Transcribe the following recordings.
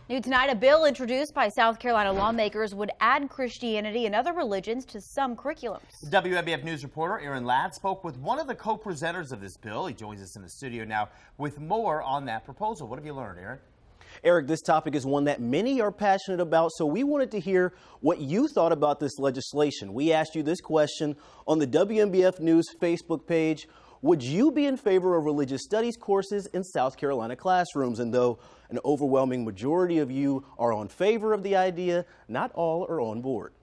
New tonight, a bill introduced by South Carolina lawmakers would add Christianity and other religions to some curriculums. WNBF News reporter Aaron Ladd spoke with one of the co-presenters of this bill. He joins us in the studio now with more on that proposal. What have you learned, Aaron? Eric, this topic is one that many are passionate about, so we wanted to hear what you thought about this legislation. We asked you this question on the WNBF News Facebook page. Would you be in favor of religious studies courses in South Carolina classrooms? And though an overwhelming majority of you are in favor of the idea, not all are on board.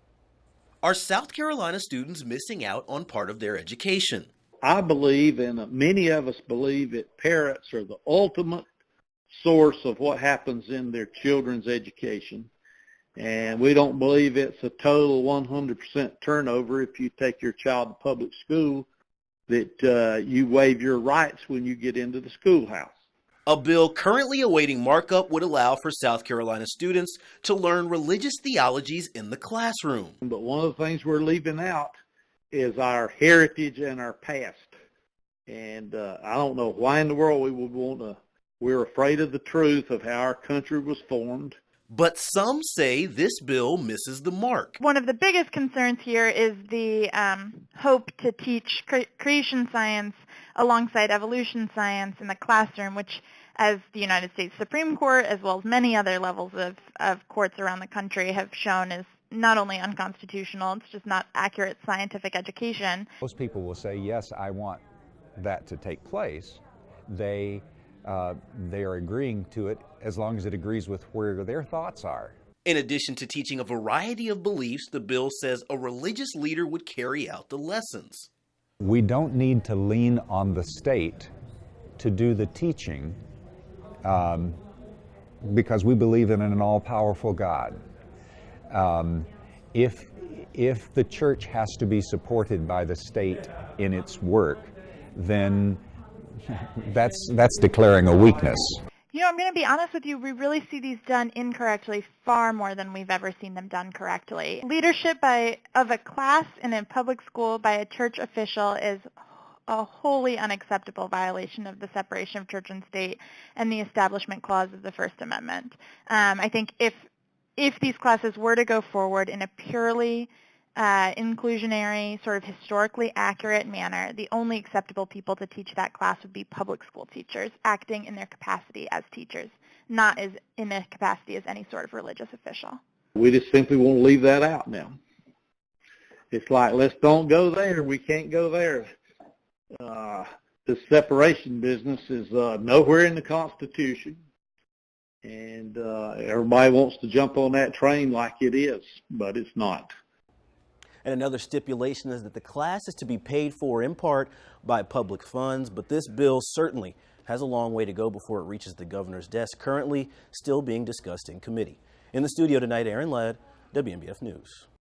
Are South Carolina students missing out on part of their education? I believe, and many of us believe, that parents are the ultimate source of what happens in their children's education. And we don't believe it's a total 100% turnover if you take your child to public school, that you waive your rights when you get into the schoolhouse. A bill currently awaiting markup would allow for South Carolina students to learn religious theologies in the classroom. But one of the things we're leaving out is our heritage and our past. And I don't know why in the world we would want to. We're afraid of the truth of how our country was formed. But some say this bill misses the mark. One of the biggest concerns here is the hope to teach creation science alongside evolution science in the classroom, which, as the United States Supreme Court, as well as many other levels of courts around the country, have shown is not only unconstitutional, it's just not accurate scientific education. Most people will say, yes, I want that to take place. They are agreeing to it as long as it agrees with where their thoughts are. In addition to teaching a variety of beliefs, the bill says a religious leader would carry out the lessons. We don't need to lean on the state to do the teaching because we believe in an all-powerful God. If the church has to be supported by the state in its work, then that's declaring a weakness. You know, I'm going to be honest with you, we really see these done incorrectly far more than we've ever seen them done correctly. Leadership of a class in a public school by a church official is a wholly unacceptable violation of the separation of church and state and the Establishment Clause of the First Amendment. I think if these classes were to go forward in a purely inclusionary, sort of historically accurate manner, the only acceptable people to teach that class would be public school teachers acting in their capacity as teachers, not as in their capacity as any sort of religious official. We just simply want to leave that out now. It's like, let's don't go there. We can't go there. The separation business is nowhere in the Constitution, and everybody wants to jump on that train like it is, but it's not. And another stipulation is that the class is to be paid for in part by public funds, but this bill certainly has a long way to go before it reaches the governor's desk, currently still being discussed in committee. In the studio tonight, Aaron Ladd, WNBF News.